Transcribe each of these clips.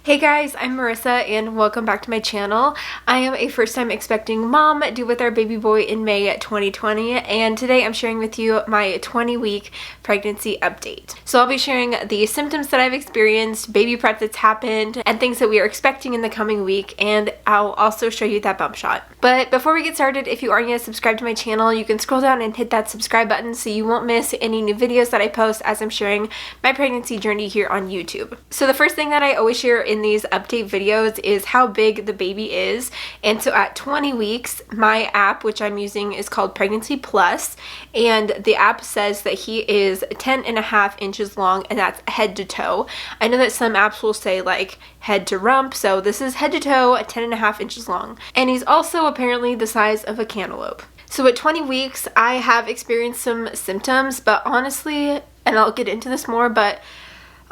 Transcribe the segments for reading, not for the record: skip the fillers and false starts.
Hey guys, I'm Marissa and welcome back to my channel. I am a first-time expecting mom due with our baby boy in May 2020, and today I'm sharing with you my 20-week pregnancy update. So I'll be sharing the symptoms that I've experienced, baby prep that's happened, and things that we are expecting in the coming week, and I'll also show you that bump shot. But before we get started, if you aren't yet subscribed to my channel, you can scroll down and hit that subscribe button so you won't miss any new videos that I post as I'm sharing my pregnancy journey here on YouTube. So the first thing that I always share in these update videos is how big the baby is, and so at 20 weeks my app, which I'm using, is called Pregnancy Plus, and the app says that he is 10.5 inches long, and that's head to toe. I know that some apps will say like head to rump, so this is head to toe, 10.5 inches long, and he's also apparently the size of a cantaloupe. So at 20 weeks I have experienced some symptoms, but honestly, and I'll get into this more, but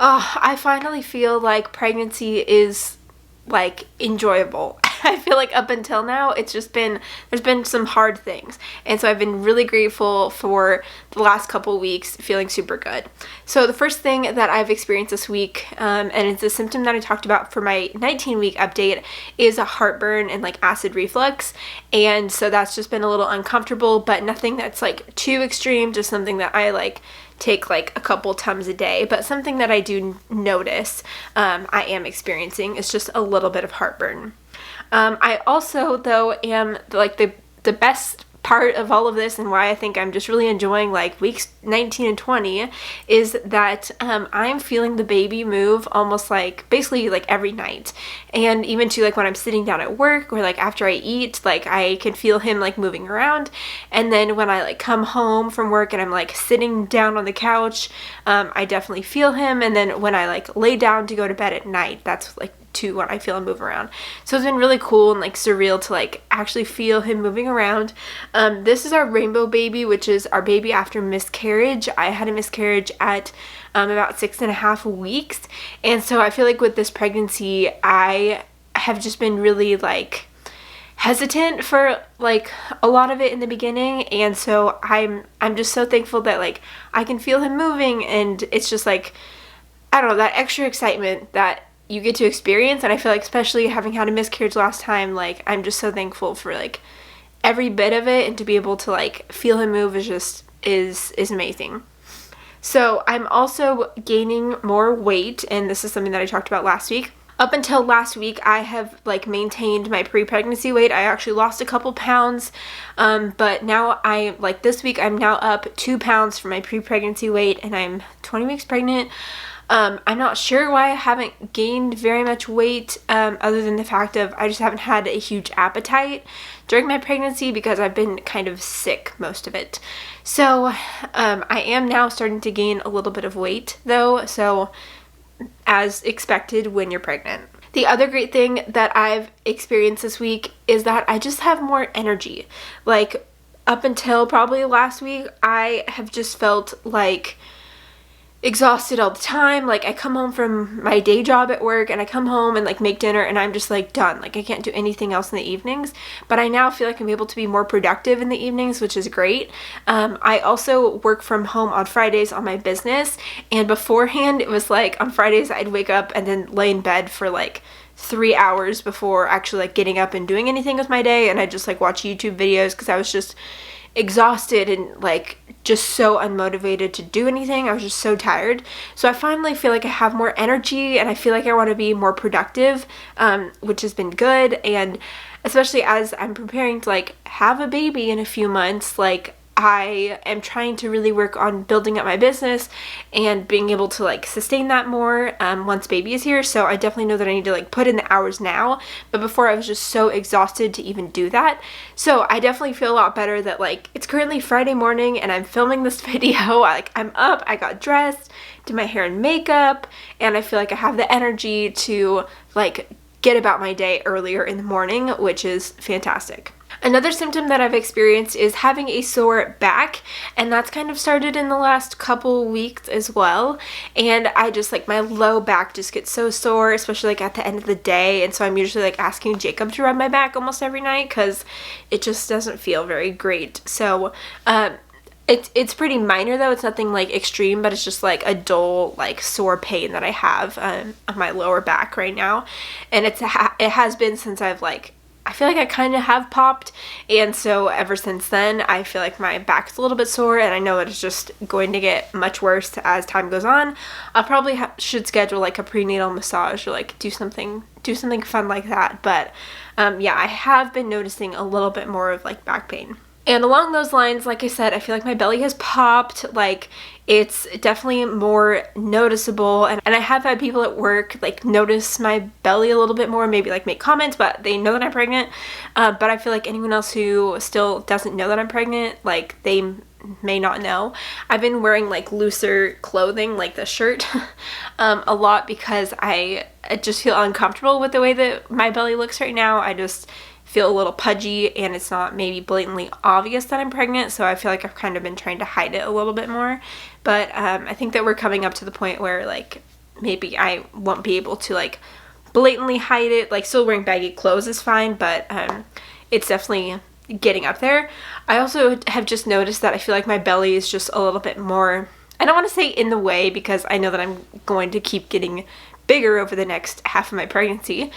I finally feel like pregnancy is like enjoyable. I feel like up until now there's been some hard things, and so I've been really grateful for the last couple weeks feeling super good. So the first thing that I've experienced this week, and it's a symptom that I talked about for my 19-week update, is a heartburn and like acid reflux, and so that's just been a little uncomfortable, but nothing that's like too extreme, just something that I like take like a couple times a day, but something that I do notice I am experiencing is just a little bit of heartburn. I also, though, am like the best part of all of this, and why I think I'm just really enjoying like weeks 19 and 20, is that I'm feeling the baby move almost like basically like every night, and even to like when I'm sitting down at work or like after I eat, like I can feel him like moving around, and then when I like come home from work and I'm like sitting down on the couch, I definitely feel him, and then when I like lay down to go to bed at night, that's like to when I feel him move around. So it's been really cool and like surreal to like actually feel him moving around. This is our rainbow baby, which is our baby after miscarriage. I had a miscarriage at about 6.5 weeks, and so I feel like with this pregnancy I have just been really like hesitant for like a lot of it in the beginning, and so I'm just so thankful that like I can feel him moving, and it's just like, I don't know, that extra excitement that you get to experience. And I feel like, especially having had a miscarriage last time, like I'm just so thankful for like every bit of it, and to be able to like feel him move is amazing. So I'm also gaining more weight, and this is something that I talked about last week. Up until last week, I have like maintained my pre-pregnancy weight. I actually lost a couple pounds, but now this week I'm now up 2 pounds from my pre-pregnancy weight, and I'm 20 weeks pregnant. I'm not sure why I haven't gained very much weight, other than the fact of I just haven't had a huge appetite during my pregnancy because I've been kind of sick most of it. So I am now starting to gain a little bit of weight though, so as expected when you're pregnant. The other great thing that I've experienced this week is that I just have more energy. Like up until probably last week, I have just felt like exhausted all the time. Like I come home from my day job at work, and I come home and like make dinner, and I'm just like done. Like I can't do anything else in the evenings, but I now feel like I'm able to be more productive in the evenings, which is great. I also work from home on Fridays on my business, and beforehand it was like on Fridays I'd wake up and then lay in bed for like 3 hours before actually like getting up and doing anything with my day, and I'd just like watch YouTube videos because I was just exhausted and like just so unmotivated to do anything. I was just so tired. So I finally feel like I have more energy, and I feel like I want to be more productive, which has been good. And especially as I'm preparing to like have a baby in a few months, like I am trying to really work on building up my business and being able to like sustain that more once baby is here. So I definitely know that I need to like put in the hours now, but before I was just so exhausted to even do that. So I definitely feel a lot better that like it's currently Friday morning and I'm filming this video. I'm up, I got dressed, did my hair and makeup, and I feel like I have the energy to like get about my day earlier in the morning, which is fantastic. Another symptom that I've experienced is having a sore back, and that's kind of started in the last couple weeks as well. And I just like my low back just gets so sore, especially like at the end of the day, and so I'm usually like asking Jacob to rub my back almost every night because it just doesn't feel very great. So It's pretty minor though. It's nothing like extreme, but it's just like a dull, like sore pain that I have on my lower back right now. And it has been since I feel like I kind of have popped, and so ever since then I feel like my back's a little bit sore, and I know that it's just going to get much worse as time goes on. I'll probably should schedule like a prenatal massage or like do something fun like that. But yeah, I have been noticing a little bit more of like back pain. And along those lines, like I said, I feel like my belly has popped. Like, it's definitely more noticeable. And I have had people at work, like, notice my belly a little bit more, maybe, like, make comments, but they know that I'm pregnant. But I feel like anyone else who still doesn't know that I'm pregnant, like, they may not know. I've been wearing, like, looser clothing, like the shirt, a lot because I just feel uncomfortable with the way that my belly looks right now. I just feel a little pudgy, and it's not maybe blatantly obvious that I'm pregnant, so I feel like I've kind of been trying to hide it a little bit more. But I think that we're coming up to the point where like maybe I won't be able to like blatantly hide it. Like, still wearing baggy clothes is fine, but it's definitely getting up there. I also have just noticed that I feel like my belly is just a little bit more, I don't want to say in the way, because I know that I'm going to keep getting bigger over the next half of my pregnancy.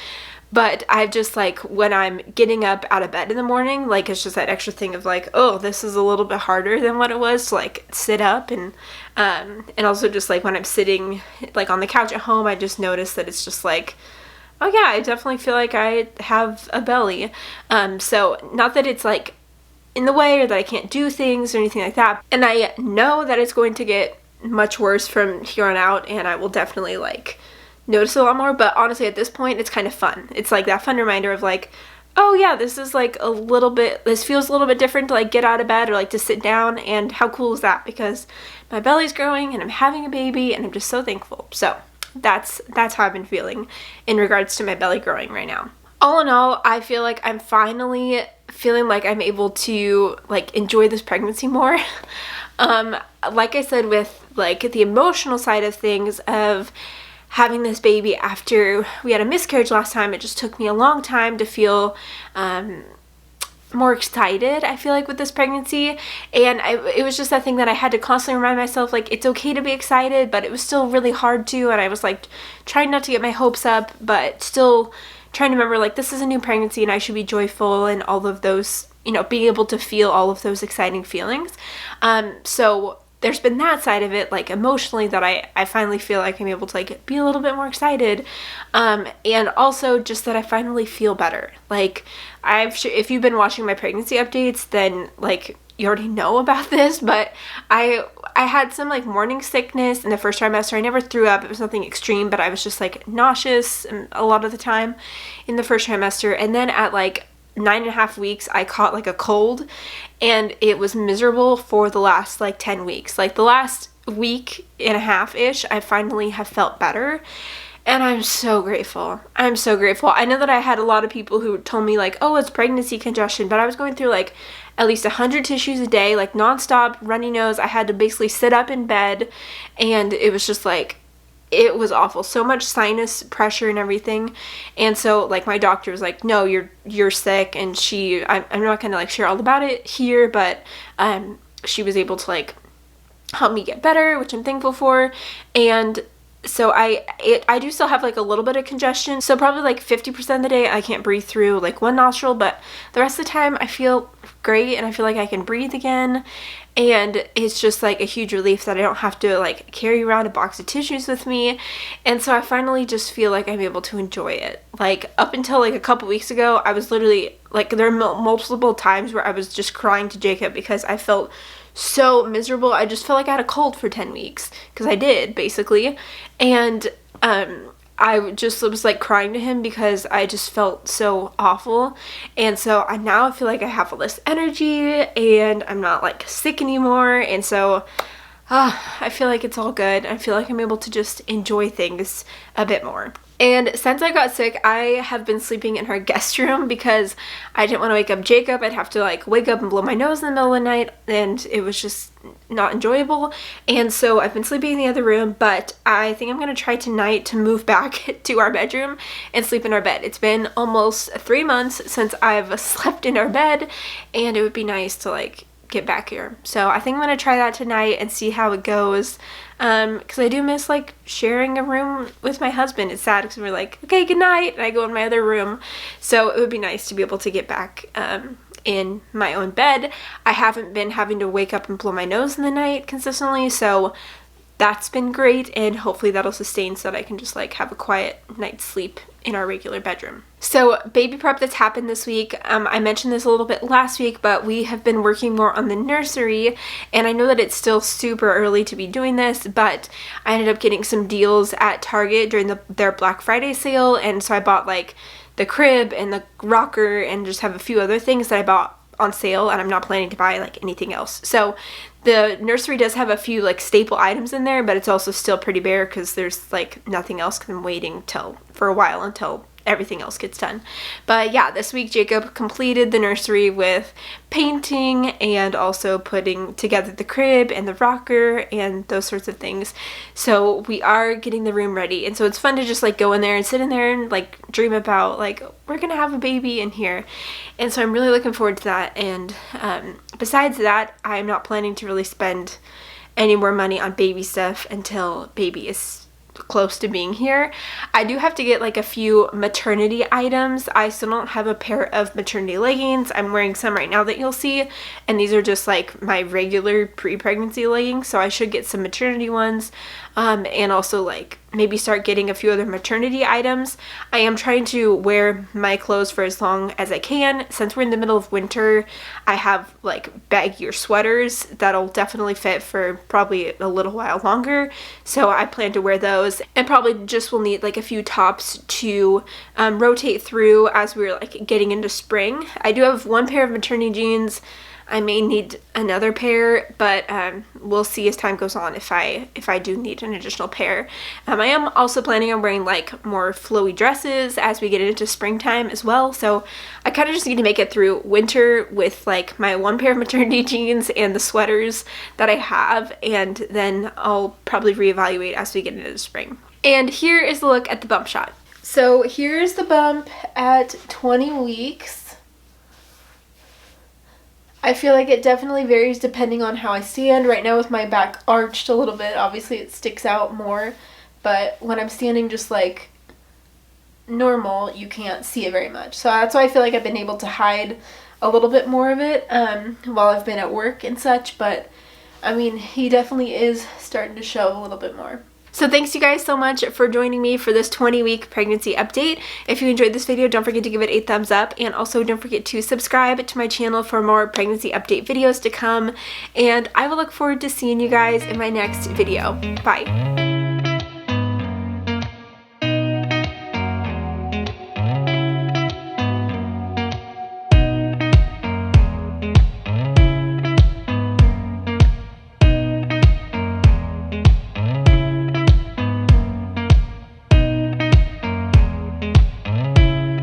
But I've just like, when I'm getting up out of bed in the morning, like, it's just that extra thing of like, oh, this is a little bit harder than what it was to like sit up. And also just like when I'm sitting like on the couch at home, I just notice that it's just like, oh yeah, I definitely feel like I have a belly. So not that it's like in the way or that I can't do things or anything like that. And I know that it's going to get much worse from here on out, and I will definitely like notice a lot more. But honestly, at this point, it's kind of fun. It's like that fun reminder of like, oh yeah, this is like a little bit, this feels a little bit different to like get out of bed or like to sit down, and how cool is that? Because my belly's growing and I'm having a baby, and I'm just so thankful. So that's how I've been feeling in regards to my belly growing right now. All in all, I feel like I'm finally feeling like I'm able to like enjoy this pregnancy more. Like I said, with like the emotional side of things of having this baby after we had a miscarriage last time, it just took me a long time to feel more excited, I feel like, with this pregnancy. And it was just that thing that I had to constantly remind myself, like, it's okay to be excited, but it was still really hard to, and I was like trying not to get my hopes up, but still trying to remember, like, this is a new pregnancy and I should be joyful, and all of those, you know, being able to feel all of those exciting feelings. So there's been that side of it, like emotionally, that I finally feel like I'm able to like be a little bit more excited. And also just that I finally feel better. Like, if you've been watching my pregnancy updates, then like you already know about this, but I had some like morning sickness in the first trimester. I never threw up. It was nothing extreme, but I was just like nauseous a lot of the time in the first trimester. And then at like 9.5 weeks, I caught like a cold, and it was miserable for the last like 10 weeks. Like the last week and a half-ish, I finally have felt better, and I'm so grateful. I'm so grateful. I know that I had a lot of people who told me like, oh, it's pregnancy congestion, but I was going through like at least 100 tissues a day, like nonstop runny nose. I had to basically sit up in bed, and it was just like, it was awful. So much sinus pressure and everything. And so like my doctor was like, no, you're sick. And I'm not gonna like share all about it here, but she was able to like help me get better, which I'm thankful for. And so I do still have like a little bit of congestion. So probably like 50% of the day I can't breathe through like one nostril, but the rest of the time I feel great and I feel like I can breathe again. And it's just like a huge relief that I don't have to like carry around a box of tissues with me. And so I finally just feel like I'm able to enjoy it. Like up until like a couple weeks ago, I was literally like, there are multiple times where I was just crying to Jacob because I felt so miserable. I just felt like I had a cold for 10 weeks, because I did basically. And I just was like crying to him because I just felt so awful. And so now I feel like I have all this energy and I'm not like sick anymore. And so I feel like it's all good. I feel like I'm able to just enjoy things a bit more. And since I got sick, I have been sleeping in our guest room because I didn't want to wake up Jacob. I'd have to like wake up and blow my nose in the middle of the night, and it was just not enjoyable. And so I've been sleeping in the other room, but I think I'm going to try tonight to move back to our bedroom and sleep in our bed. It's been almost 3 months since I've slept in our bed, and it would be nice to like get back here. So I think I'm gonna try that tonight and see how it goes, because I do miss like sharing a room with my husband. It's sad because we're like, okay, good night, and I go in my other room. So it would be nice to be able to get back in my own bed. I haven't been having to wake up and blow my nose in the night consistently, so that's been great, and hopefully that'll sustain so that I can just like have a quiet night's sleep in our regular bedroom. So baby prep that's happened this week, I mentioned this a little bit last week, but we have been working more on the nursery, and I know that it's still super early to be doing this, but I ended up getting some deals at Target during their Black Friday sale, and so I bought like the crib and the rocker and just have a few other things that I bought on sale, and I'm not planning to buy like anything else. So the nursery does have a few like staple items in there, but it's also still pretty bare because there's like nothing else, because I'm waiting for a while until everything else gets done. But yeah, this week Jacob completed the nursery with painting and also putting together the crib and the rocker and those sorts of things. So we are getting the room ready, and so it's fun to just like go in there and sit in there and like dream about like we're gonna have a baby in here. And so I'm really looking forward to that. And besides that, I'm not planning to really spend any more money on baby stuff until baby is close to being here. I do have to get like a few maternity items. I still don't have a pair of maternity leggings. I'm wearing some right now that you'll see, and these are just like my regular pre-pregnancy leggings, so I should get some maternity ones, and also like maybe start getting a few other maternity items. I am trying to wear my clothes for as long as I can. Since we're in the middle of winter, I have like baggier sweaters that'll definitely fit for probably a little while longer, so I plan to wear those, and probably just will need like a few tops to rotate through as we're like getting into spring. I do have one pair of maternity jeans. I may need another pair, but we'll see as time goes on if I do need an additional pair. I am also planning on wearing like more flowy dresses as we get into springtime as well, so I kind of just need to make it through winter with like my one pair of maternity jeans and the sweaters that I have, and then I'll probably reevaluate as we get into the spring. And here is a look at the bump shot. So here's the bump at 20 weeks. I feel like it definitely varies depending on how I stand. Right now with my back arched a little bit, obviously it sticks out more, but when I'm standing just like normal, you can't see it very much. So that's why I feel like I've been able to hide a little bit more of it while I've been at work and such, but I mean, he definitely is starting to show a little bit more. So thanks you guys so much for joining me for this 20-week pregnancy update. If you enjoyed this video, don't forget to give it a thumbs up, and also don't forget to subscribe to my channel for more pregnancy update videos to come, and I will look forward to seeing you guys in my next video. Bye!